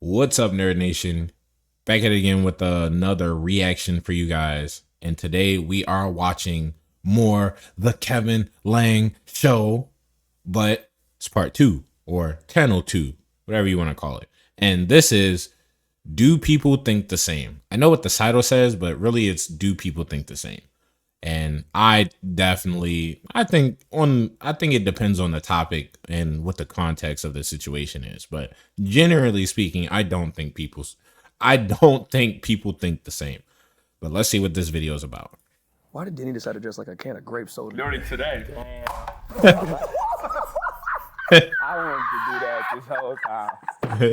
What's up, Nerd Nation? Back at it again with another reaction for you guys. And today we are watching more The Kevin Langue Show, but it's part 2 or channel 2, whatever you want to call it. And this is, do people think the same? I know what the title says, but really it's, do people think the same? And I think it depends on the topic and what the context of the situation is. But generally speaking, I don't think people think the same. But let's see what this video is about. Why did Denny decide to dress like a can of grape soda? Learning today. I wanted to do that this whole time. Hey,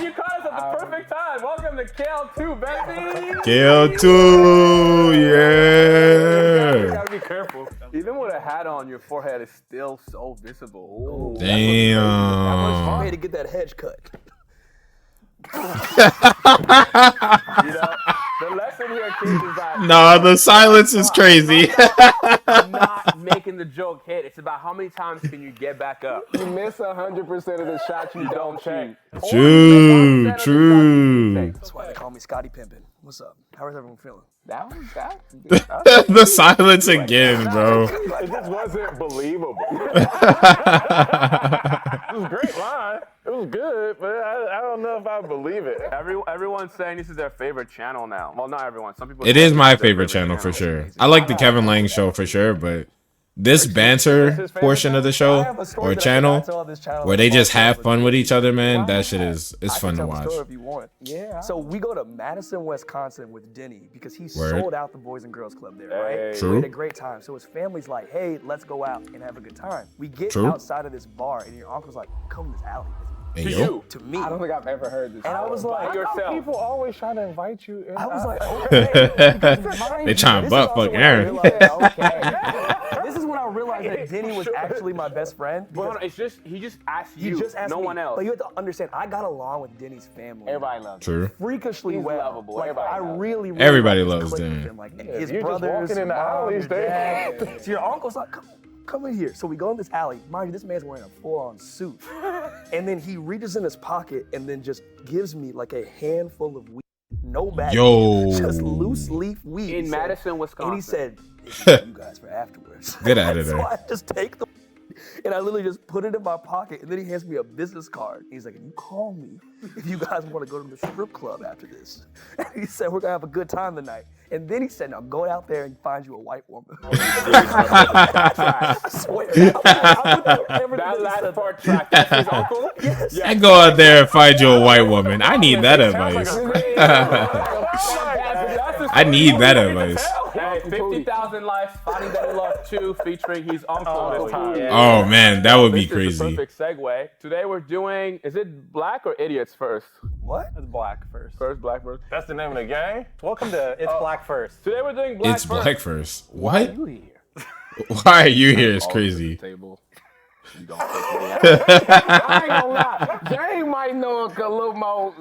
you caught us at the perfect time. Welcome to KL2, baby. KL2, yeah. You gotta be careful. Even with a hat on, your forehead is still so visible. Ooh. Damn. How much you paid to get that hedge cut? You know, the lesson here, kids, is that Nah, the silence is crazy. not making the joke hit. It's about how many times can you get back up. You miss 100% of the shots you don't take. True. That's why they call me Scotty Pimpin. What's up? How is everyone feeling? That was that. The silence again, bro. It just wasn't believable. It was a great line. It was good, but I don't know if I believe it. Everyone's saying this is their favorite channel now. Well, not everyone. Some people. It is my favorite channel for sure. I like the Kevin Langue Show for sure, but this banter portion of the show or channel where they just have fun with each other, man, that shit is fun to watch. If you want. Yeah. So we go to Madison, Wisconsin with Denny because he Word. sold out the Boys and Girls Club there, right? True. We had a great time. So his family's like, hey, let's go out and have a good time. We get True. outside of this bar and your uncle's like, come in this alley with me. Hey, To yo. you. To me. I don't think I've ever heard this. And I was like, yourself. People always try to invite you in. I was like, okay. They trying to butt fuck Aaron. This is when I realized that Denny was actually my best friend. But it's just he just asked you. He just asked no me. one else. But you have to understand, I got along with Denny's family. Everybody loves True. Freakishly He's well. lovable. Like, Everybody I loves really Everybody like, loves clicked with Dan. him. Like Yeah, his you're just brothers, walking in the mom, alleys your there. dad. So your uncle's like, come in here. So we go in this alley. Mind you, this man's wearing a full-on suit. And then he reaches in his pocket and then just gives me like a handful of weed. No bag. Yo. Just loose leaf weed. in He said. Madison, Wisconsin. And he said, this is for you guys for afterwards. Get out of So there. I just take the and I literally just put it in my pocket, and then he hands me a business card. He's like, you call me if you guys want to go to the strip club after this. And he said, we're going to have a good time tonight. And then he said, now go out there and find you a white woman. I swear. That last part track. That's his uncle? Yes. I go out there and find you a white woman. I need that advice. I need that advice. Hey, 50,000 Likes, Finding That Love 2, featuring his uncle this time. Oh man, that would be This is the crazy. perfect segue. Today we're doing, is it Black or Idiots first? What? It's Black first. First, Black first. That's the name of the game? Welcome to It's Black First. Today we're doing Black It's first. black first. What? You here? Why are you here? It's crazy. Table. You gonna pick me out. I ain't gonna lie. Jay might know a little more.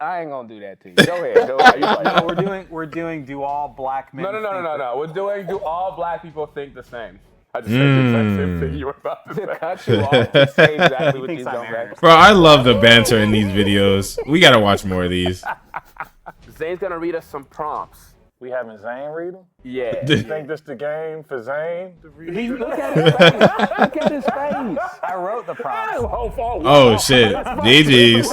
I ain't gonna do that to you. Go ahead. Go ahead. You like, No, we're doing do all black men No. think We're doing, do all black people think the same? I just said the exact same thing you were about to say. cut you off to say exactly what thinks you I'm don't Aaron. like. Bro, I love the banter in these videos. We gotta watch more of these. Zane's gonna read us some prompts. We having Zane read them? Yeah. You think this the game for Zane to read? Look at his face. Look at his face. I wrote the prompts. Oh shit. GG's.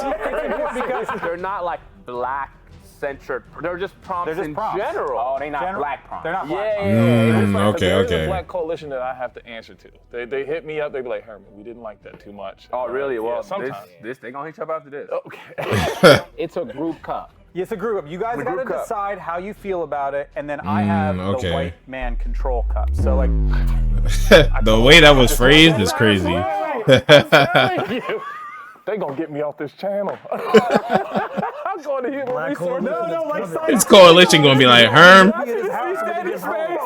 Because they're not like black centered. They're just prompts They're just in prompts. general. Oh, they not black prompts. They're not black. Okay, There's a okay. black coalition that I have to answer to. They hit me up. They be like, Herman, we didn't like that too much. Oh, really? Yeah, Well, sometimes. they gonna hit you up after this. Okay. It's a group cup. It's a group. You guys group gotta cup. decide how you feel about it, and then I have okay. the white man control cup. So like, The way that was phrased is crazy. They gonna get me off this channel. I'm going to human resources. This coalition gonna be like, Herm,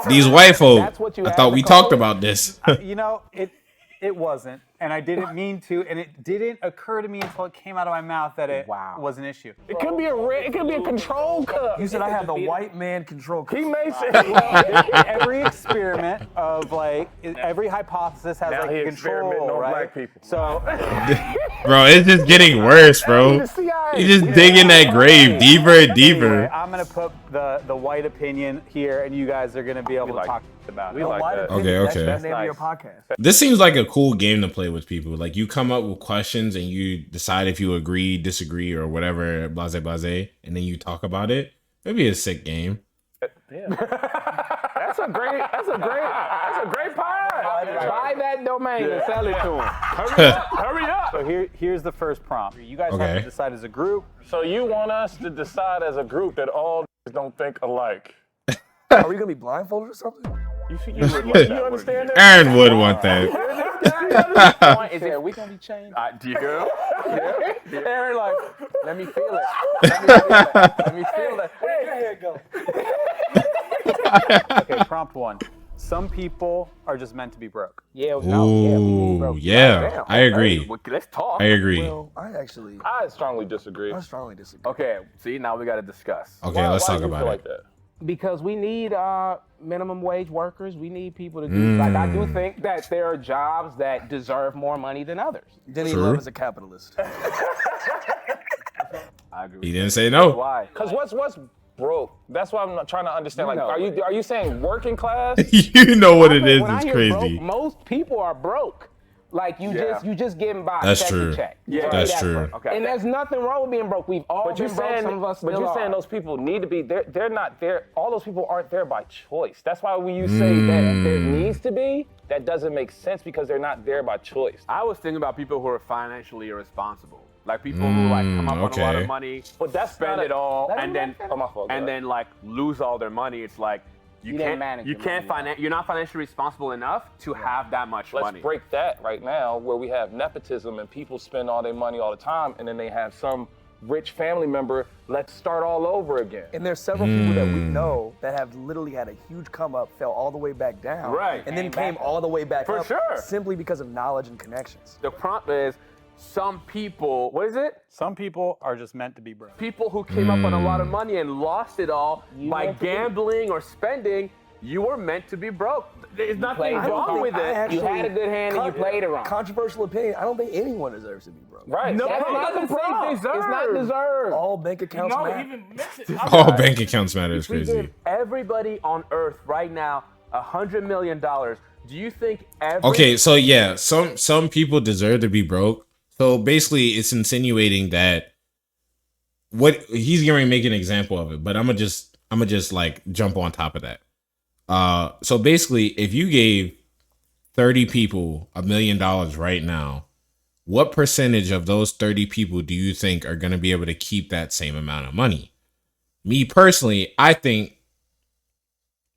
these white folk, I thought we talked about this. you know, it wasn't, and I didn't mean to, and it didn't occur to me until it came out of my mouth that it was an issue. It could be it could be a control cup. You said I have the white man control. He may say, Every experiment of like every hypothesis has Now like he a experimenting control, on right? black people. So Bro, it's just getting worse, bro. the CIA You just dig in that grave deeper and deeper. Anyway, I'm gonna put the white opinion here, and you guys are gonna be able to talk about it. We like that. Okay, okay. That's the name of your podcast. This seems like a cool game to play with people. Like you come up with questions and you decide if you agree, disagree, or whatever, blase, blase, and then you talk about it. It'd be a sick game. That's a great pod. Buy that domain and sell it to him. Hurry up. So here's the first prompt. You guys have Okay. to decide as a group. So you want us to decide as a group that all don't think alike? Are we gonna be blindfolded or something? You understand that? Aaron would want that. Point is, are we gonna be changed? Do you go? Aaron, like, let me feel it. Let me feel it. Here it go. Okay, prompt 1. Some people are just meant to be broke. Yeah, no, Ooh, yeah, I agree. Well, let's talk. I agree. Well, I strongly disagree. I strongly disagree. Okay, see, now we got to discuss. Okay, let's why talk do you about feel it. Like that? because we need minimum wage workers. We need people to do, like, I do think that there are jobs that deserve more money than others. Denny True. Love is a capitalist. I agree. He didn't say no. Why? Because what's broke? That's why I'm not trying to understand. Like, know are you saying working class? You know what it is. When I It's hear crazy. broke, most people are broke. Like you just getting by. That's check true. To check. Yeah, That's true. Okay. And there's nothing wrong with being broke. We've all But been you're broke. saying, Some of us but still you're are. saying those people need to be. They're not there. All those people aren't there by choice. That's why when you say that there needs to be, that doesn't make sense because they're not there by choice. I was thinking about people who are financially irresponsible, like people who like come up with a lot okay. of money, But that's spend not a- it all, That's and then Oh, my fault. Go ahead. like lose all their money. It's like You didn't manage your money. you're not financially responsible enough to have that much Let's money. break that right now, where we have nepotism and people spend all their money all the time, and then they have some rich family member. Let's start all over again. And there's several people that we know that have literally had a huge come up, fell all the way back down, Right. and then Came came back all the way back For up sure. simply because of knowledge and connections. The prompt is some people. What is it? Some people are just meant to be broke. People who came up on a lot of money and lost it all by meant to be- gambling or spending. You were meant to be broke. There's nothing played wrong wrong. with it. You had a good hand and you played it wrong. Controversial opinion. I don't think anyone deserves to be broke. Right. No, That's it not the doesn't say problem. deserve. It's not deserved. All bank accounts matter. All bank accounts matter is We crazy. give everybody on Earth right now $100 million. Do you think every Okay, so yeah, some people deserve to be broke. So basically, it's insinuating that what he's going to make an example of it, but I'm gonna just like jump on top of that. So basically, if you gave 30 people $1 million right now, what percentage of those 30 people do you think are going to be able to keep that same amount of money? Me personally, I think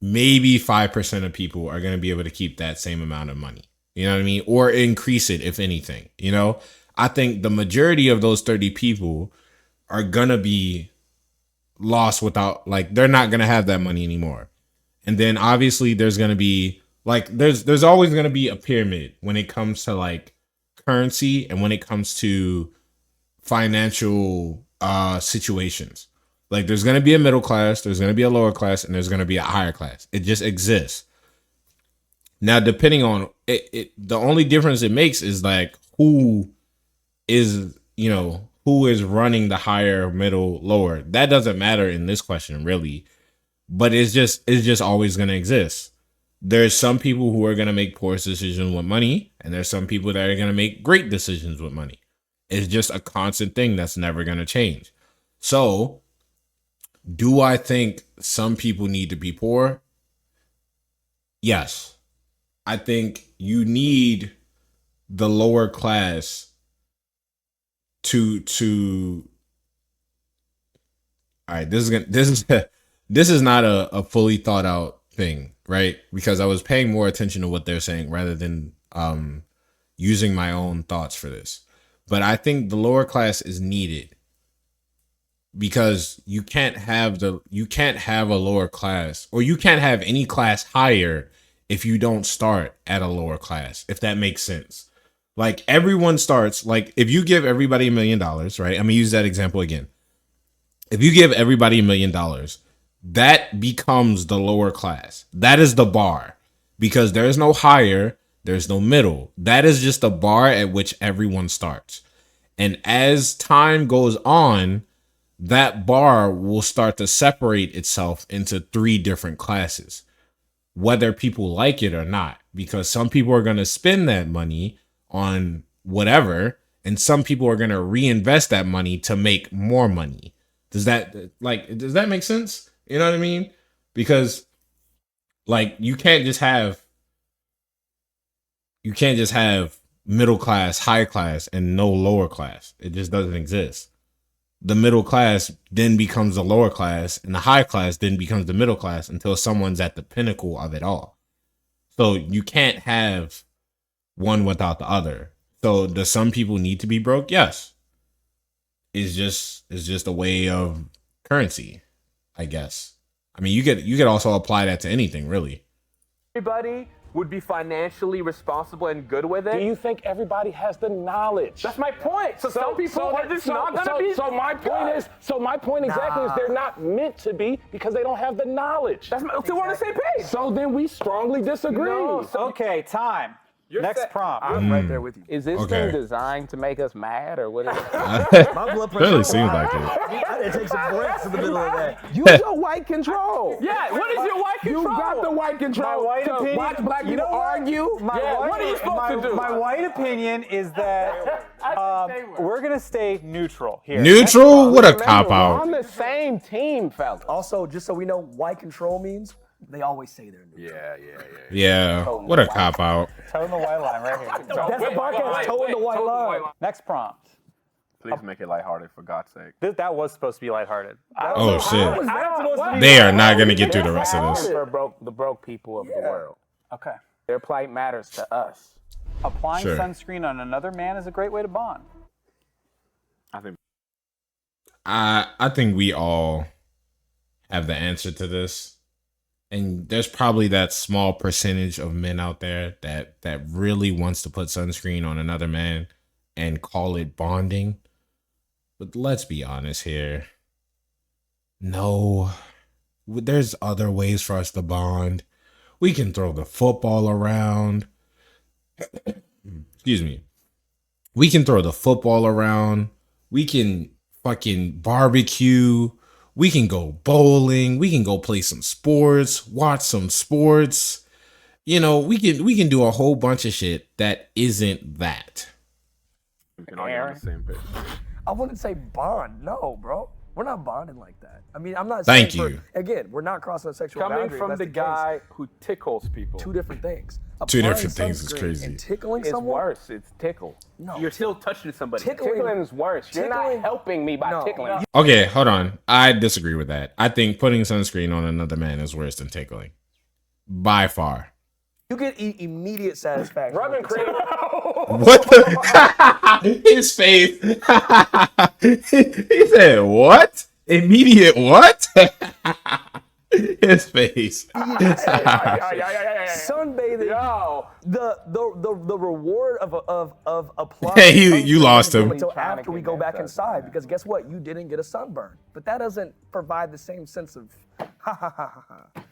maybe 5% of people are going to be able to keep that same amount of money. You know what I mean? Or increase it, if anything. You know, I think the majority of those 30 people are going to be lost without, like, they're not going to have that money anymore. And then obviously there's going to be like, there's always going to be a pyramid when it comes to like currency and when it comes to financial situations. Like there's going to be a middle class, there's going to be a lower class, and there's going to be a higher class. It just exists. Now, depending on it, the only difference it makes is like who is running the higher, middle, lower. That doesn't matter in this question, really. But it's just always going to exist. There's some people who are going to make poor decisions with money, and there's some people that are going to make great decisions with money. It's just a constant thing that's never going to change. So, do I think some people need to be poor? Yes. I think you need the lower class to all right, this is not a fully thought out thing, right? Because I was paying more attention to what they're saying rather than using my own thoughts for this. But I think the lower class is needed because you can't have a lower class, or you can't have any class higher if you don't start at a lower class, if that makes sense. Like everyone starts, like if you give everybody $1 million, right? I'm gonna use that example again. If you give everybody $1 million, that becomes the lower class. That is the bar, because there is no higher, there's no middle. That is just the bar at which everyone starts. And as time goes on, that bar will start to separate itself into 3 different classes, whether people like it or not, because some people are going to spend that money on whatever, and some people are going to reinvest that money to make more money. Does that make sense? You know what I mean? Because like you can't just have middle class, high class, and no lower class. It just doesn't exist. The middle class then becomes the lower class, and the high class then becomes the middle class until someone's at the pinnacle of it all. So you can't have one without the other. So does some people need to be broke? Yes. It's just a way of currency, I guess. I mean, you could also apply that to anything, really. Everybody would be financially responsible and good with it. Do you think everybody has the knowledge? That's my point. So some people are just not gonna be. So my point exactly is they're not meant to be because they don't have the knowledge. So we're on the same page. So then we strongly disagree. No, Okay, time. Next prompt. I'm right there with you. Is this Okay. thing designed to make us mad, or what is it? My blood pressure Really seems like it. I had to take some breaths in the middle of that. Use your white control. Yeah, what is your white control? You got the white control. My white to opinion. watch black You people know what? argue. What are you supposed to do? My white opinion is that we're gonna stay neutral here. Neutral? What a Remember, cop we're out. on the same team, fellas. Also, just so we know, white control means they always say they're new. Yeah. What a cop out. Towing the white line right here. That's the podcast, towing the white line. Next prompt. Please make it lighthearted, for God's sake. That was supposed to be lighthearted. Oh shit. They are not gonna get through the rest of this. For the broke people of the world. Okay. Their plight matters to us. Applying Sure. sunscreen on another man is a great way to bond. I think I think we all have the answer to this. And there's probably that small percentage of men out there that really wants to put sunscreen on another man and call it bonding. But let's be honest here. No, there's other ways for us to bond. We can throw the football around. Excuse me. We can throw the football around. We can fucking barbecue. We can go bowling. We can go play some sports, watch some sports. You know, we can do a whole bunch of shit that isn't that. we can all get on the same page. I wouldn't say bond. No, bro. We're not bonding like that. I mean, I'm not Thank saying you. Again, we're not crossing a sexual Coming boundary. from That's the case. guy who tickles people. Two different things. Two Applying different things is sunscreen crazy. And tickling It's someone. worse. It's tickle. No. You're still touching somebody. Tickling is worse. You're not Tickling- helping me by No. tickling. Okay, hold on. I disagree with that. I think putting sunscreen on another man is worse than tickling. By far. You get immediate satisfaction. Rubbing cream. What the? His face. He said, what? Immediate what? His face. Sunbathing. Yo. The reward of applying. Hey, you sunscreen lost doesn't him. come Until Trying to after we get go that back stuff. inside, because guess what? You didn't get a sunburn. But that doesn't provide the same sense of ha ha ha ha ha.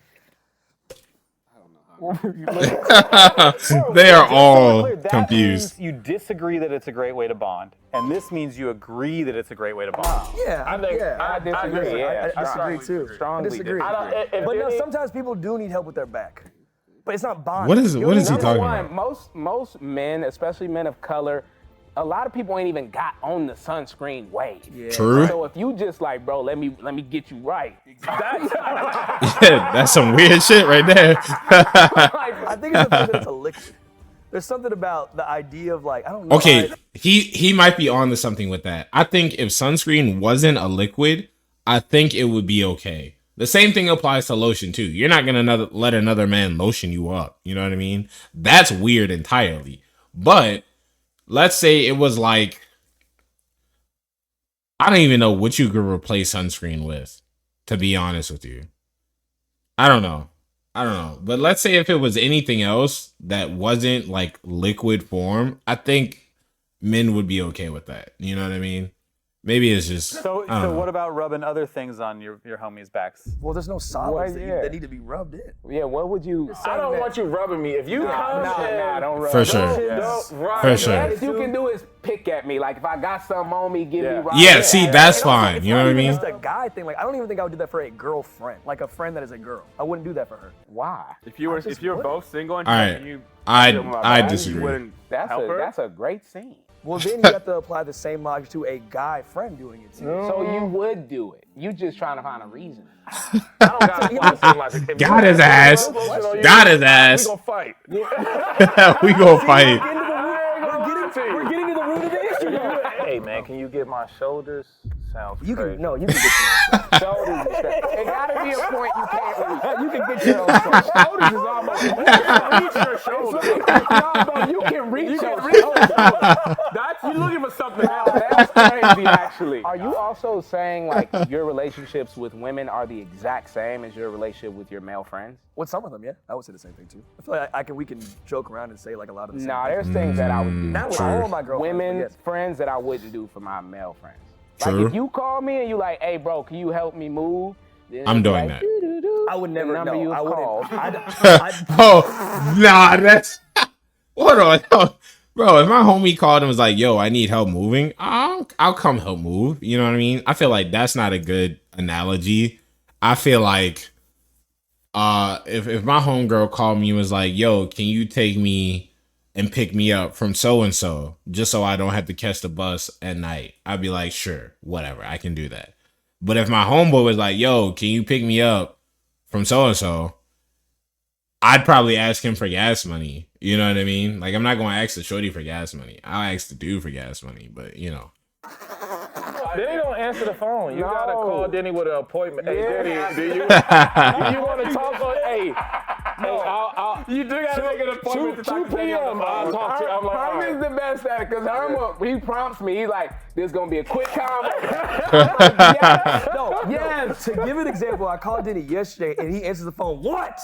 They are all Clear, that confused. means you disagree that it's a great way to bond, and this means you agree that it's a great way to bond. Yeah, I think- yeah. I disagree, yeah. I disagree too. Strongly I disagree. disagree. But no, sometimes people do need help with their back. But it's not bonding. What is he Number talking one, about? most men, especially men of color, a lot of people ain't even got on the sunscreen wave. True. So if you just like, bro, let me get you right. That's, That's some weird shit right there. I think it's the fact that it's a liquid. There's something about the idea of like, I don't know. Okay, he might be on to something with that. I think if sunscreen wasn't a liquid, I think it would be okay. The same thing applies to lotion too. You're not gonna let another man lotion you up. You know what I mean? That's weird entirely. But let's say it was like, I don't even know what you could replace sunscreen with, to be honest with you. I don't know. But let's say if it was anything else that wasn't like liquid form, I think men would be okay with that. You know what I mean? Maybe it's just. So what about rubbing other things on your homies' backs? Well, there's no solids Well, that need to be rubbed in. Yeah, what would you? I don't want you rubbing me. If you come, don't rub. For sure. For sure. Best you can do is pick at me. Like if I got something on me, give me. Right. Yeah, see, that's And also, fine. it's You know not what I even mean? Just a guy thing. Like I don't even think I would do that for a girlfriend, like a friend that is a girl. I wouldn't do that for her. Why? If you were both single and All right. you I you disagree. wouldn't That's help her? that's a great scene. Well, then you have to apply the same logic to a guy friend doing it too. So you would do it. You just trying to find a reason. I don't got the same logic. If Got you his have ass. a lotion on you, Got his ass. We gonna fight. We gonna fight. We're getting to the root of the issue now. Hey man, can you get my shoulders? Sounds You crazy. can you can get Shoulders. It gotta be a point you can't reach. you can get your own stuff. Shoulders is almost. Reach your shoulders. No, bro, you can reach your shoulders. That's you looking for something else. That's crazy, actually. Are you also saying like your relationships with women are the exact same as your relationship with your male friends? With some of them, yeah, I would say the same thing too. I feel like we can joke around and say like a lot of the same Nah, things. there's things that I would do. Not with True. all of my girlfriends. Women but yes. friends that I wouldn't do for my male friends. True. Like if you call me and you like, hey bro, can you help me move? Then I'm it's doing like, that. doo-doo-doo. I would never The number know. you've I called. wouldn't. Oh, nah, that's. Hold on. Bro, if my homie called and was like, yo, I need help moving, I'll come help move. You know what I mean? I feel like that's not a good analogy. I feel like if my homegirl called me and was like, yo, can you take me and pick me up from so-and-so just so I don't have to catch the bus at night, I'd be like, sure, whatever, I can do that. But if my homeboy was like, yo, can you pick me up from so-and-so, I'd probably ask him for gas money. You know what I mean? Like, I'm not going to ask the shorty for gas money. I'll ask the dude for gas money, but, you know. Denny don't answer the phone. You gotta call Denny with an appointment. Hey, Denny, do you want to talk on? Hey, you do gotta make an appointment to talk to Denny on the phone. I'll talk to you. I'm like, all Herm right. is the best at it because Herm, he prompts me. He's like, "There's gonna be a quick comment." Yes. To give an example, I called Denny yesterday and he answers the phone. What?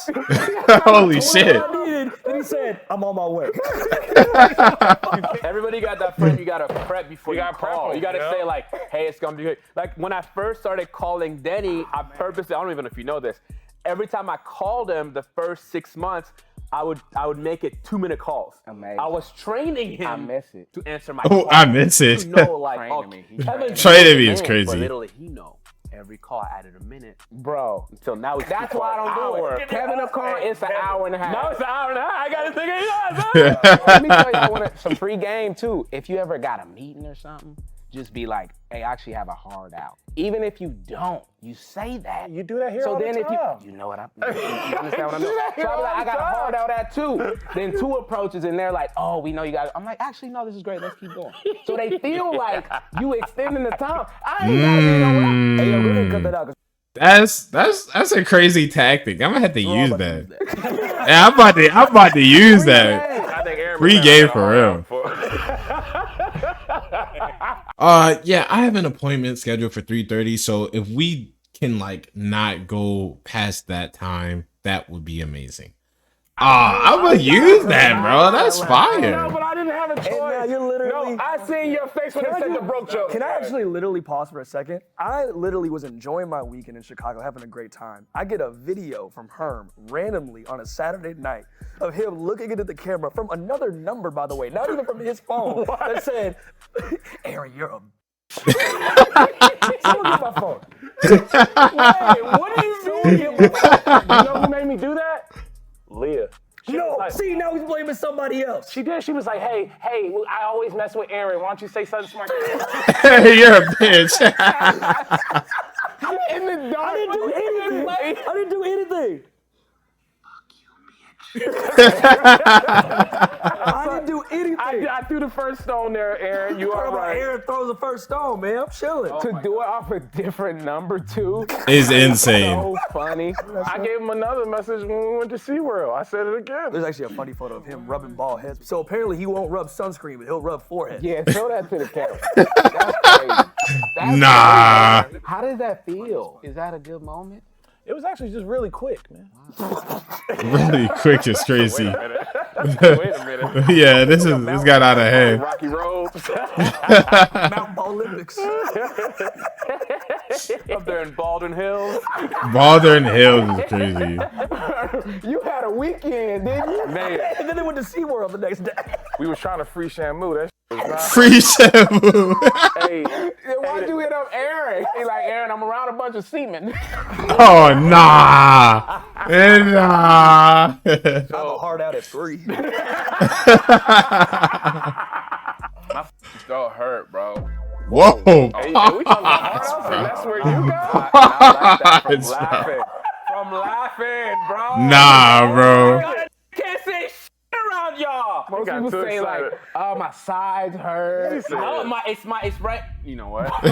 Holy shit. What I needed, and he said, "I'm on my way." Everybody got that friend you gotta prep before you gotta prep call. them, You gotta yeah. say like, hey, it's gonna be good. Like when I first started calling Denny, I purposely, I don't even know if you know this, every time I called him the first 6 months, I would make it 2-minute calls. Amazing. I was training him I miss it. to answer my Oh, calls. I miss it. To know like, Training me. He Kevin Training me is But crazy. little did he know, every call I added a minute Bro, until now. that's why I don't do it. Kevin will call, it's an hour and a half. Now it's an hour and a half. I gotta think of it. Let me tell you, I want some free game too. If you ever got a meeting or something, just be like, hey, I actually have a hard out. Even if you don't, you say that. You do that here So all then the if time. you know what you understand what I mean? So I'm like, I got a hard out at 2. Then 2 approaches and they're like, oh, we know you got it. I'm like, actually, no, this is great. Let's keep going. So they feel like you extending the time. I ain't gotta be nowhere. Hey, yo, we're gonna cut that out. 'Cause That's a crazy tactic. I'm gonna have to use that. Yeah, I'm about to use that. I think Aaron Free was game having a for hard real. out for- Yeah, I have an appointment scheduled for 3:30. So if we can like not go past that time, that would be amazing. I'm gonna use that, bro. That's No, fire. but I didn't have a choice. And now you're literally. No, I seen your face when I said the broke joke. Can I actually literally pause for a second? I literally was enjoying my weekend in Chicago, having a great time. I get a video from Herm randomly on a Saturday night of him looking into the camera from another number, by the way, not even from his phone, that said, Aaron, you're a Someone get my phone. Hey, what are you doing? You know who made me do that? Leah. She No, was like- see, now he's blaming somebody else. She did. She was like, hey, I always mess with Aaron. Why don't you say something smart? You're a bitch. In the dark. I didn't do anything. I didn't do anything. I didn't do anything. I threw the first stone there, Aaron. You are right. Aaron throws the first stone, man. I'm chilling. To do it off a different number too. Is insane. So funny. I gave him another message when we went to SeaWorld. I said it again. There's actually a funny photo of him rubbing bald heads. So apparently he won't rub sunscreen, but he'll rub forehead. Yeah, throw that to the camera. That's crazy. That's Nah. crazy. How does that feel? Is that a good moment? It was actually just really quick, man. Really quick is crazy. Wait a minute. Yeah, this got out of hand. Rocky roads. Mountain Ball Olympics. Up there in Baldwin Hills. Baldwin Hills is crazy. You had a weekend, didn't you? Man, And then they went to SeaWorld the next day. we was trying to free Shamu. That shit was not. Free shampoo. Hey, Why'd you hit up Aaron? He's like, Aaron, I'm around a bunch of seamen. Oh, nah. Nah. I'm a hard out at 3. my throat hurt, bro. Whoa. Hey, we talking about hard outs, and that's where you go? It's From laughing, bro. Nah, bro. Can't say shit around y'all. Most got people too say like, excited. oh, my sides hurt. No, it's right. You know what? There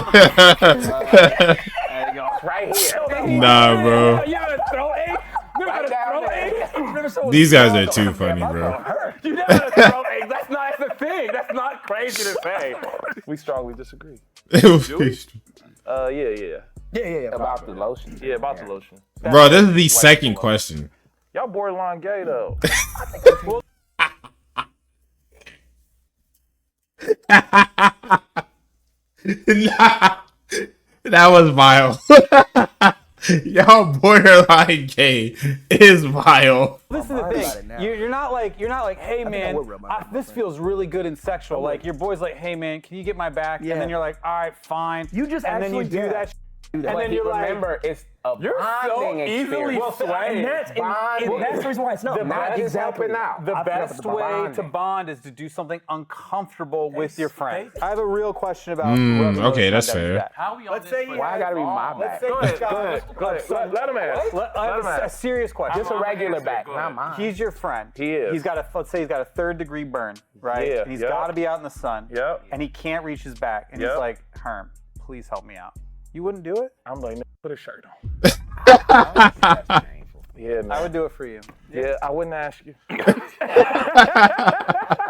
you go. Right here. Nah, bro. You ever throw egg? You ever throw egg? These guys are too funny, bro. You never throw egg. That's the thing. That's not crazy to say. We strongly disagree. Yeah. About the lotion. Yeah, about the lotion. Bro, this is the second question. Y'all borderline gay though. Nah, that was vile. Y'all borderline gay is vile. This is the thing. You're not like, hey man, this feels really good and sexual. Like your boy's like, hey man, can you get my back? Yeah. And then you're like, all right, fine. You just and then you actually do did. that. And But then you're like, remember, it's a You're so bonding easily experience. swayed. And that's the reason why it's not. Not exactly. helping out. the I forgot best about the way bonding. to bond is to do something uncomfortable with your friend. I have a real question about. Okay, that's fair. How we on Let's this? say for- Why I gotta be my Let's back? say Go ahead. Let him ask. I have a serious question. Just a regular back, Go not ahead. mine. He's your friend. He is. Let's say he's got a 3rd-degree burn, right? Yeah, And he's yep. got to be out in the sun. Yep. And he can't reach his back. And Yep. he's like, Herm, please help me out. You wouldn't do it? I'm like, put a shirt on. That's painful. Yeah, man. I would do it for you. Yeah, I wouldn't ask you. I'd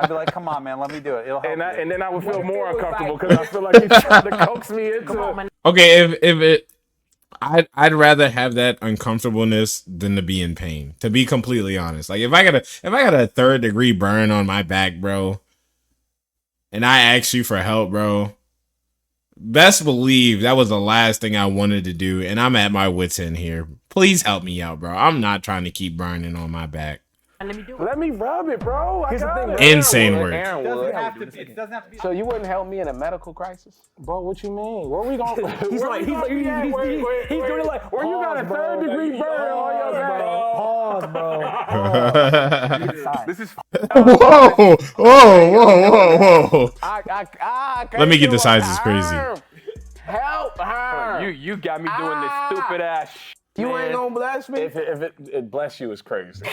be like, come on, man, let me do it. It'll help. And then I would feel more uncomfortable because I feel like he's trying to coax me into. Okay, if it, I'd rather have that uncomfortableness than to be in pain. To be completely honest, like if I got a 3rd-degree burn on my back, bro, and I asked you for help, bro, best believe that was the last thing I wanted to do, and I'm at my wit's end here. Please help me out, bro. I'm not trying to keep burning on my back. Let me rub it, bro. Here's the thing, Insane work. Aaron It would. it doesn't have to be. So you wouldn't help me in a medical crisis? Bro, what you mean? Where we going? He's doing it like. Where you got a 3rd-degree burn on your back? Pause, bro. This is Whoa, whoa. I Let me get the can't sizes do it. crazy. Help her. You got me doing this stupid ass. You ain't gonna bless me? if it bless you is crazy.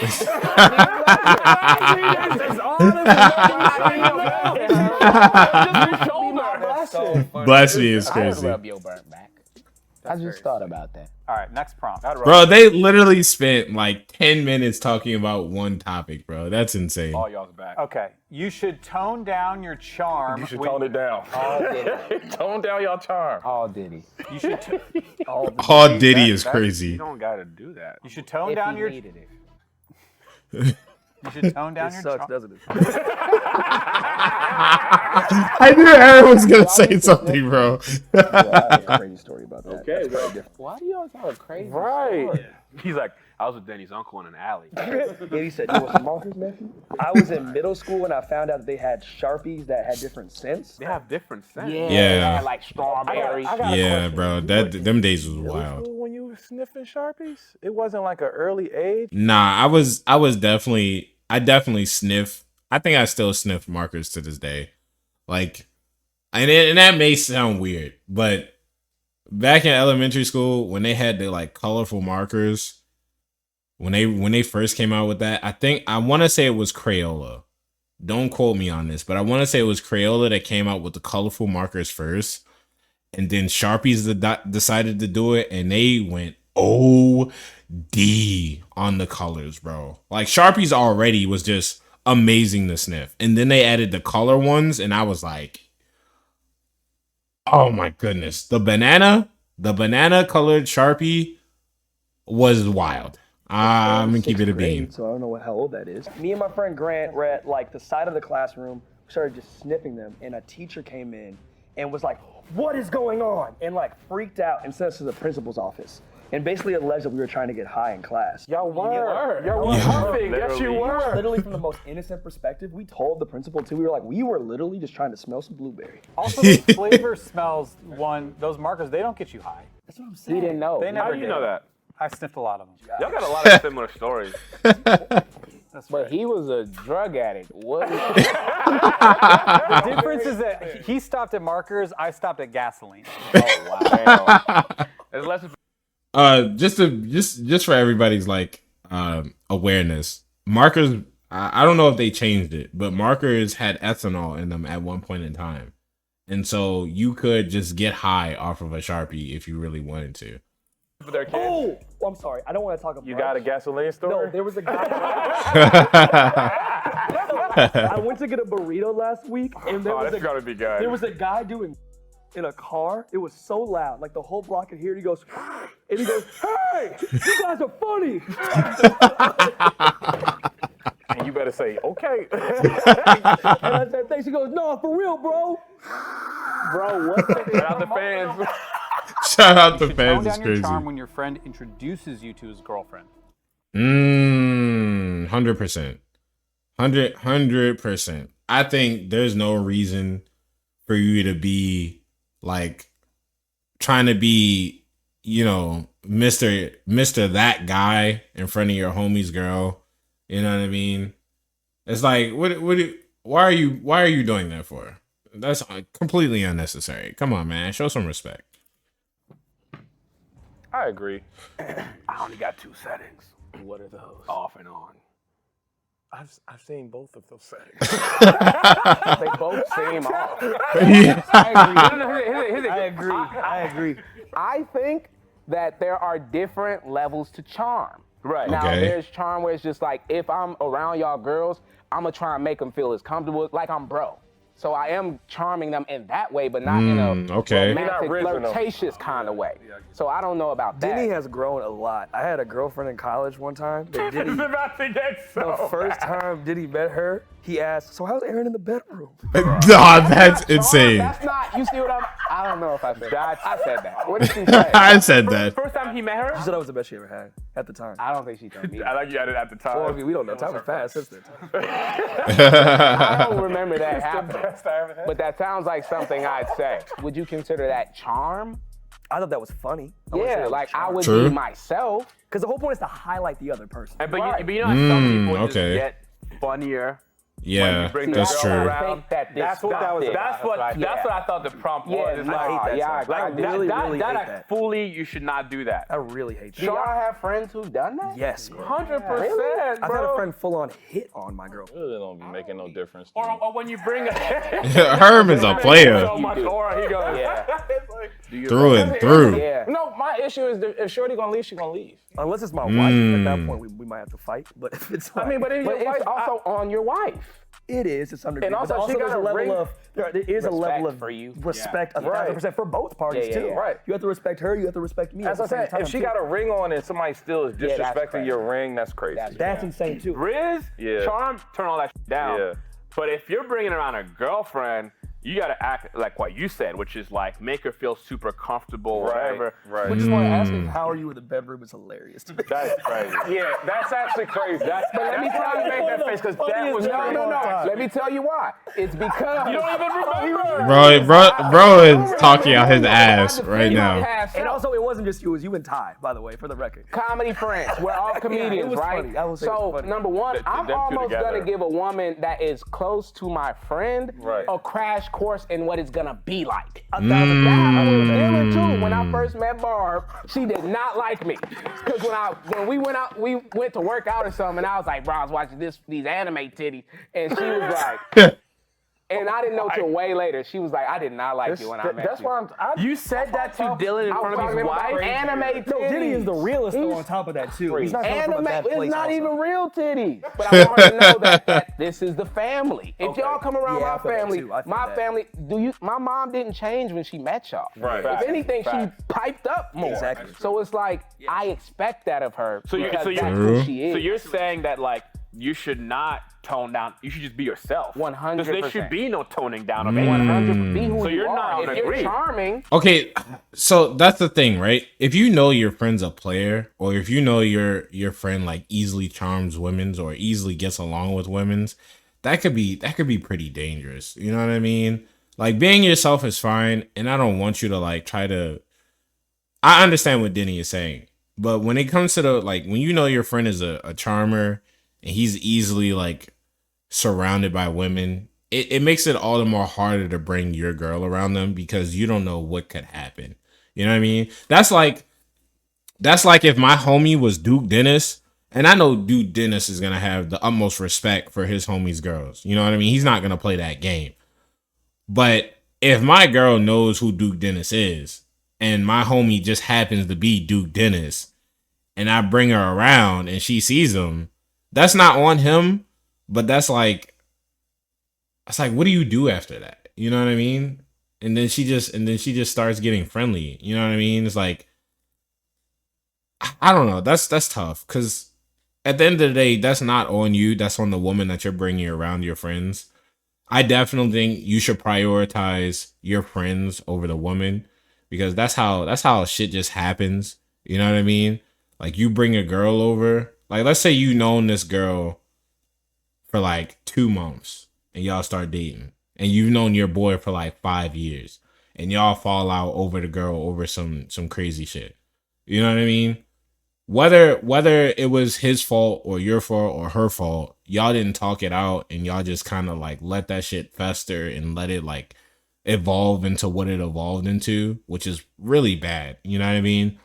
Bless me is I would crazy. rub your burnt back. I just thought about that. All right, next prompt. Bro, they literally spent like 10 minutes talking about one topic, bro. That's insane. All y'all's back. Okay, you should tone down your charm. You should tone it down. All Diddy. Tone down your charm. All Diddy. You should. All Diddy is You crazy. don't gotta do that. You should tone If down he your. needed it. You should tone down It your sucks, charm. doesn't it? I knew Aaron was gonna say something, bro. I have a crazy story about that. Okay, That's bro. Why do you always have a crazy Right. story? He's like, I was with Denny's uncle in an alley. Yeah, he said, you want some markers, nephew? I was in middle school and I found out that they had Sharpies that had different scents. They have different scents. Yeah. Like strawberry. Yeah, bro. Them days was Middle wild. school when you were sniffing Sharpies? It wasn't like an early age? Nah, I definitely sniff. I think I still sniff markers to this day. Like, and that may sound weird, but back in elementary school, when they had the like colorful markers, when they first came out with that, I want to say it was Crayola. Don't quote me on this, but I want to say it was Crayola that came out with the colorful markers first, and then Sharpies decided to do it, and they went OD on the colors, bro. Like Sharpies already was just amazing to sniff, and then they added the color ones, and I was like, oh my goodness, the banana colored Sharpie was wild. I'm gonna keep it a Sixth bean. grade, so I don't know how old that is. Me and my friend Grant were at like the side of the classroom, started just sniffing them, and a teacher came in and was like, "What is going on?" and like freaked out and sent us to the principal's office. And basically alleged that we were trying to get high in class. Y'all were. Y'all were huffing. Yes, you were. Literally from the most innocent perspective, we told the principal too. We were literally just trying to smell some blueberry. Also, the flavor smells those markers, they don't get you high. That's what I'm saying. He didn't know. They How never do you did. know that? I sniffed a lot of them. Y'all got a lot of similar stories. But he was a drug addict. What? The difference is that he stopped at markers, I stopped at gasoline. Oh, wow. There's less. Just for everybody's like awareness, markers. I don't know if they changed it, but markers had ethanol in them at one point in time, and so you could just get high off of a Sharpie if you really wanted to. For their kids. Oh, I'm sorry. I don't want to talk about. You got a gasoline store? No, there was a guy. I went to get a burrito last week, and that's gotta be good. there was a guy doing in a car. It was so loud, like the whole block could hear it. He goes, and he goes, "Hey, you guys are funny." And you better say, okay. And I said, "Thanks." He goes, "No, for real, bro." Bro, what the Shout out the fans. Shout out the Tone fans. It's down your crazy. charm when your friend introduces you to his girlfriend. 100%. 100%. I think there's no reason for you to be like trying to be, Mr. that guy in front of your homie's girl. You know what I mean? It's like, why are you doing that for? That's completely unnecessary. Come on, man. Show some respect. I agree. I only got 2 settings. What are those? Off and on. I've seen both of those settings. They both seem off. Yeah. I agree. I think that there are different levels to charm. Right. Now, Okay. there's charm where it's just like, if I'm around y'all girls, I'm going to try and make them feel as comfortable, like I'm bro. So I am charming them in that way, but not in a okay. romantic, You're not original. flirtatious kind of way. So I don't know about that. Denny has grown a lot. I had a girlfriend in college one time. That Diddy, It's about to get so the first time Diddy met her, he asked, "So how's Aaron in the bedroom?" Nah, that's insane. That's not, you see what I don't know if I said that. I said that. What did she say? I said that. First time he met her? She said that was the best she ever had at the time. I don't think she told me. I like you had it at the time. Well, I mean, we don't know. Time was fast since then. I don't remember that happening. Best I ever had. But that sounds like something I'd say. Would you consider that charm? I thought that was funny. I wouldn't say Yeah, that was like I charm. would True. be myself. Because the whole point is to highlight the other person. But you know, some people okay. just get funnier. Yeah, bring that's the true. girl I around. think that That's what that was. That's what I thought the prompt was. Yeah, It's no, like, I hate that. yeah, song. I I really, really hate that that. fully, you should not do that. I really hate Do that. y'all have friends who've done that? Yes, bro. 100%, I've had a bro. friend full on hit on my girl. Really don't be making no difference. Or when you bring a Herm is a player so much aura, he goes. Yeah. through and through. Yeah. No, my issue is if Shorty gonna leave, she gonna leave. Unless it's my wife, at that point we might have to fight. But if it's I mean, but if But your wife it's also on your wife. it is to some degree. And but also, she there's got a a level ring- of there is a level of for you. respect, Yeah. 1,000% for both parties Yeah, too. yeah. Right. You have to respect her. You have to respect me. As at I the same said, time, if she too. got a ring on and somebody still is that's disrespecting crazy. your ring, that's crazy. That's insane too. Riz, Yeah. charm, turn all that down. Yeah. But if you're bringing around a girlfriend, you gotta act like what you said, which is like make her feel super comfortable, whatever. Right. Which is why asking how are you in the bedroom is hilarious to me. That's crazy. Yeah, that's actually crazy. But let me tell you, make that face because that was No, crazy. no, no. Let me tell you why. It's because You don't even remember. Bro is talking out his ass right now. And also, it wasn't just you; it was you and Ty, by the way, for the record. Comedy friends. We're all comedians, was right? funny. I will say it was So, funny. number one, I'm them two almost together. gonna give a woman that is close to my friend Right. a crash course in what it's gonna be like. That happened with Dylan too. When I first met Barb, she did not like me. Because when we went out, we went to work out or something, and I was like, bro, I was watching these anime titties, and she was like, And I didn't know till way later. She was like, I did not like you when I met That's you. why You said that to Dylan in I was front of talking his about wife? anime titties. No, Diddy is the realest though on top of that too. He's not coming from a Anime, bad place it's not also. even real titties. But I want her to know that this is the family. If y'all come around Yeah, I my feel that family, too. I feel my that. family, my mom didn't change when she met y'all. Right. If Facts. anything, Facts. she piped up more. Exactly. So it's like, I expect that of her. So you're- because so you're- that's who she is. So you're saying that like you should not tone down. You should just be yourself. 100%. There should be no toning down of 100%. Be who So you you're are. not If on you're agree. charming, Okay, so that's the thing, right? If you know your friend's a player, or if you know your friend like easily charms women's or easily gets along with women's, that could be pretty dangerous. You know what I mean? Like being yourself is fine, and I don't want you to like try to. I understand what Denny is saying, but when it comes to the like when you know your friend is a charmer and he's easily like surrounded by women, it makes it all the more harder to bring your girl around them because you don't know what could happen. You know what I mean? That's like if my homie was Duke Dennis, and I know Duke Dennis is gonna have the utmost respect for his homie's girls. You know what I mean? He's not gonna play that game. But if my girl knows who Duke Dennis is, and my homie just happens to be Duke Dennis, and I bring her around and she sees him, that's not on him, but that's like, what do you do after that? You know what I mean? And then she just starts getting friendly. You know what I mean? It's like, I don't know. That's tough because at the end of the day, that's not on you. That's on the woman that you're bringing around your friends. I definitely think you should prioritize your friends over the woman because that's how shit just happens. You know what I mean? Like you bring a girl over, like let's say you known this girl for like 2 months and y'all start dating, and you've known your boy for like 5 years, and y'all fall out over the girl over some crazy shit. You know what I mean? Whether it was his fault or your fault or her fault, y'all didn't talk it out and y'all just kind of like let that shit fester and let it like evolve into what it evolved into, which is really bad. You know what I mean?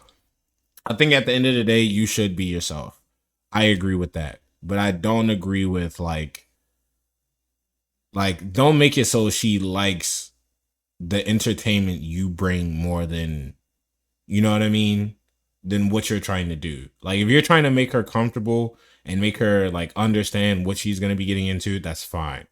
I think at the end of the day, you should be yourself. I agree with that. But I don't agree with like don't make it so she likes the entertainment you bring more than, you know what I mean, than what you're trying to do. Like if you're trying to make her comfortable and make her like understand what she's going to be getting into, that's fine.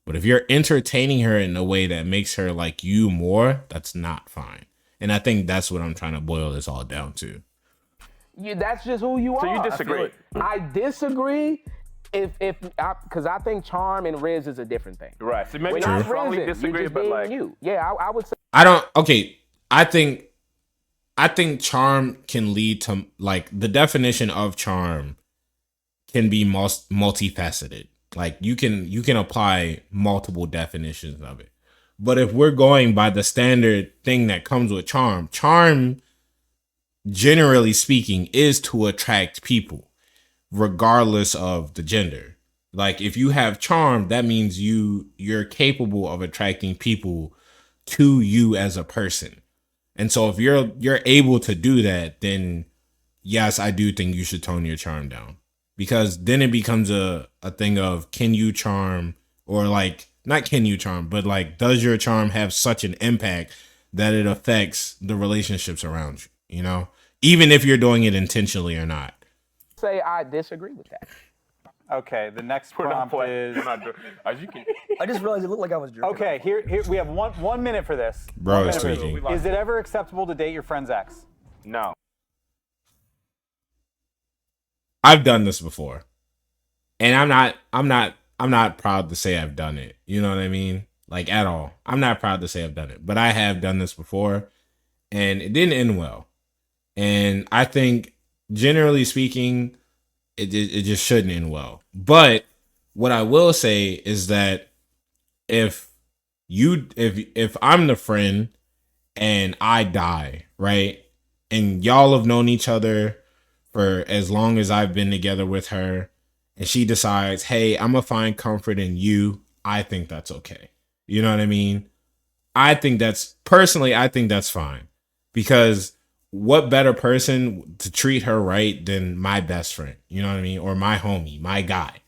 But if you're entertaining her in a way that makes her like you more, that's not fine. And I think that's what I'm trying to boil this all down to. That's just who you are. So you disagree? I disagree because I think charm and Riz is a different thing. Right. So maybe When you I'm strongly Rizzing, disagree, you're just but being like you. Yeah, I would say. I think charm can lead to like the definition of charm can be multifaceted. Like you can apply multiple definitions of it. But if we're going by the standard thing that comes with charm, generally speaking is to attract people regardless of the gender. Like if you have charm, that means you're capable of attracting people to you as a person. And so if you're able to do that, then yes, I do think you should tone your charm down. Because then it becomes a thing of can you charm, or like not can you charm, but like does your charm have such an impact that it affects the relationships around you, you know? Even if you're doing it intentionally or not. Say I disagree with that. Okay, the next prompt is. As you can. I just realized it looked like I was drinking. Okay, here we have 1 minute for this. Bro, 1 it's minute for tweaking. this. Is it ever acceptable to date your friend's ex? No. I've done this before. And I'm not proud to say I've done it. You know what I mean? Like at all. I'm not proud to say I've done it, but I have done this before and it didn't end well. And I think generally speaking, it just shouldn't end well. But what I will say is that if I'm the friend and I die, right? And y'all have known each other for as long as I've been together with her, and she decides, hey, I'm gonna find comfort in you, I think that's okay. You know what I mean? I think that's fine. Because what better person to treat her right than my best friend? You know what I mean? Or my homie, my guy.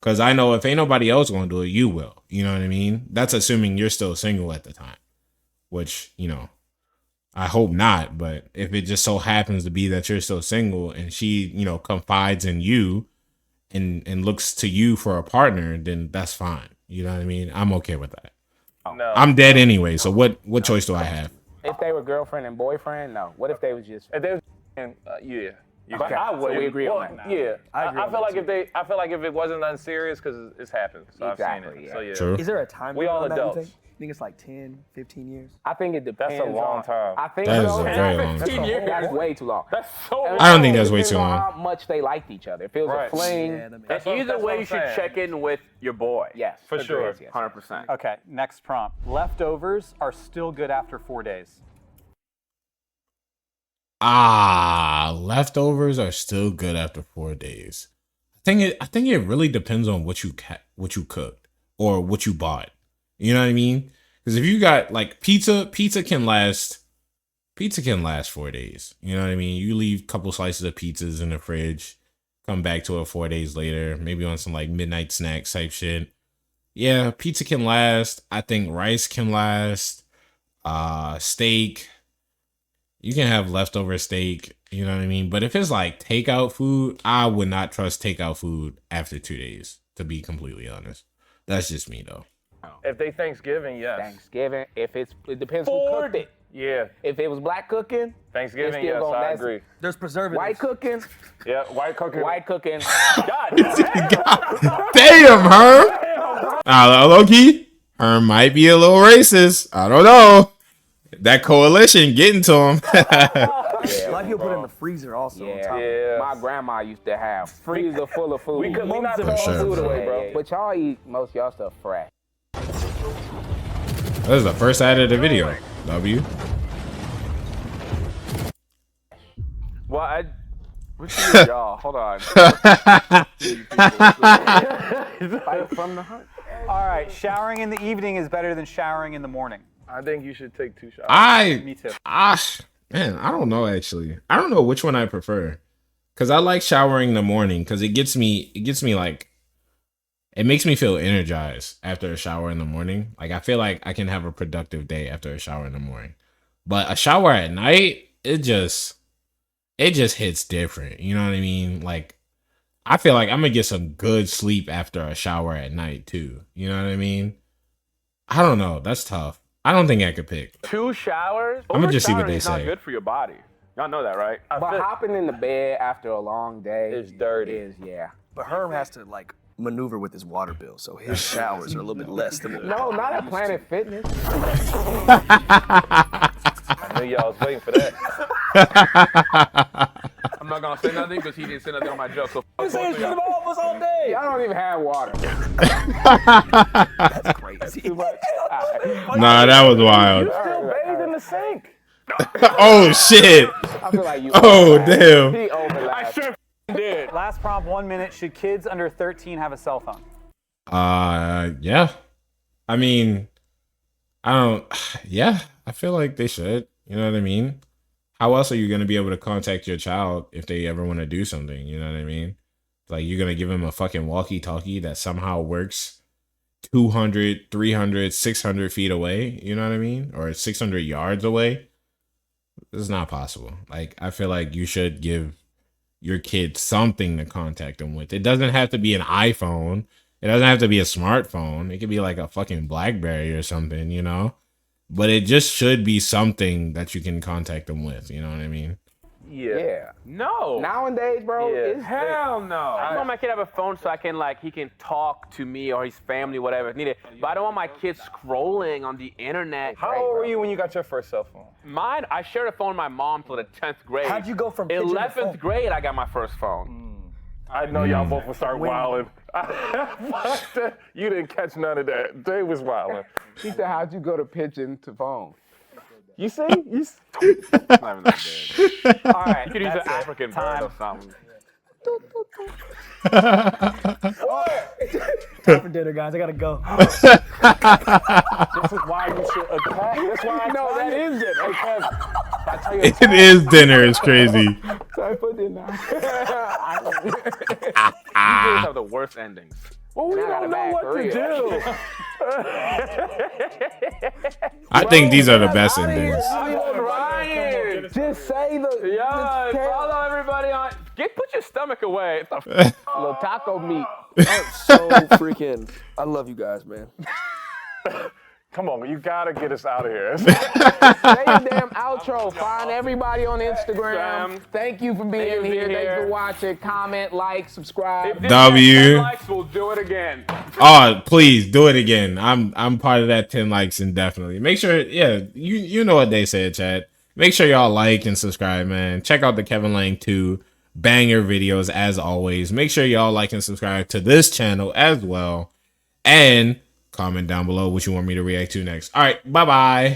Because I know if ain't nobody else gonna do it, you will. You know what I mean? That's assuming you're still single at the time, which, you know, I hope not. But if it just so happens to be that you're still single and she, you know, confides in you and looks to you for a partner, then that's fine. You know what I mean? I'm okay with that. No. I'm dead anyway, so what choice do I have? If they were girlfriend and boyfriend, no. What if they was just? If they was, yeah. But Okay, I so would. we agree on that. Yeah, I agree I on feel that like too. I feel like if it wasn't unserious, because it's happened, so I've Exactly, seen it. yeah. So yeah, True. Is there a time We limit all on that, you adults. think? I think it's like 10, 15 years. I think it depends. That's a long on, time. I think That is so. a very long 15 time. years. That's way too long. That's so. I don't think that's way Depends too on long. How much they liked each other. If it was Right. a fling, Yeah, that makes That's sense. what- Either that's what way, I'm you should saying. check in with your boy. yes, For sure. Yes. 100%. Okay, next prompt. Leftovers are still good after 4 days. Leftovers are still good after 4 days. I think it really depends on what you cooked or what you bought. You know what I mean? Because if you got like pizza can last 4 days. You know what I mean? You leave a couple slices of pizzas in the fridge, come back to it 4 days later, maybe on some like midnight snacks type shit. Yeah, pizza can last. I think rice can last. Steak. You can have leftover steak, you know what I mean? But if it's like takeout food, I would not trust takeout food after 2 days, to be completely honest. That's just me though. If they Thanksgiving, yes. Thanksgiving. If it depends who Ford. cooked it. Yeah, If it was black cooking, Thanksgiving, still yes, gonna I last. agree. There's preservatives. white cooking, Yeah, white cooking. God, Damn, Herm. Low key, Herm might be a little racist. I don't know. That coalition getting to him. A lot of people put it in the freezer also. On top. Yeah. my grandma used to have freezer full of food. We not For throwing sure, food bro. away, bro. But y'all eat most of y'all stuff fresh. That is the first ad of the video. W. well, what you mean, y'all? Hold on. Fight from the hunt. All right, showering in the evening is better than showering in the morning. I think you should take 2 shots. Me too. Man, I don't know actually. I don't know which one I prefer. Cause I like showering in the morning because it gets me like, it makes me feel energized after a shower in the morning. Like I feel like I can have a productive day after a shower in the morning. But a shower at night, it just hits different. You know what I mean? Like I feel like I'm gonna get some good sleep after a shower at night too. You know what I mean? I don't know. That's tough. I don't think I could pick. 2 showers? I'ma just see what Overshowering they is not say. good for your body. Y'all know that, right? But hopping in the bed after a long day It's dirty. is But Herm has to like maneuver with his water bill, so his showers are a little bit less than. No, not at Planet Fitness. I knew y'all was waiting for that. I'm not gonna say nothing because he didn't say nothing on my joke. So You say it's been all of us all day. Y'all don't even have water. That's crazy. Nah, that was wild. Still bathed in the sink. Oh shit. I feel like you. Oh damn. He overlapped. did. Last prompt, 1 minute. Should kids under 13 have a cell phone? Yeah. I mean, yeah, I feel like they should. You know what I mean? How else are you going to be able to contact your child if they ever want to do something? You know what I mean? Like, you're going to give them a fucking walkie-talkie that somehow works 200, 300, 600 feet away. You know what I mean? Or 600 yards away. It's not possible. Like, I feel like you should give your kid something to contact them with. It doesn't have to be an iPhone. It doesn't have to be a smartphone. It could be like a fucking BlackBerry or something, you know? But it just should be something that you can contact them with. You know what I mean? Yeah. No. Nowadays, bro, Yeah. it's Hell no. I want my kid to have a phone so he can talk to me or his family, whatever if needed. But I don't want my kids scrolling on the internet. How old were you when you got your first cell phone? Mine, I shared a phone with my mom till the 10th grade. How'd you go from pigeon to 11th phone? grade, I got my first phone. I know y'all both would start wilding. You didn't catch none of that. They was wilding. He said, how'd you go to pigeon to phone? You see? Not even that big. All right. You could use an that's it. African bird Time. or something. Time for dinner, guys. I gotta go. This is why you should attack. That's why I No, that is it. Because I tell you, It is dinner. It's crazy. I put it now. You guys have the worst endings. Well, we don't know what to do. I think these are the best endings. Ryan, Just say the yeah, just follow everybody on. Put your stomach away. little taco meat. So freaking, I love you guys, man. Come on, you gotta get us out of here. Say your damn outro. Find everybody on Instagram. Thank you for being here. Thanks for watching. Comment, like, subscribe. W. Likes, we'll do it again. Oh, please do it again. I'm part of that 10 likes indefinitely. Make sure, yeah, you know what they said, chat. Make sure y'all like and subscribe, man. Check out the Kevin Langue 2 banger videos as always. Make sure y'all like and subscribe to this channel as well. And comment down below what you want me to react to next. All right, bye-bye.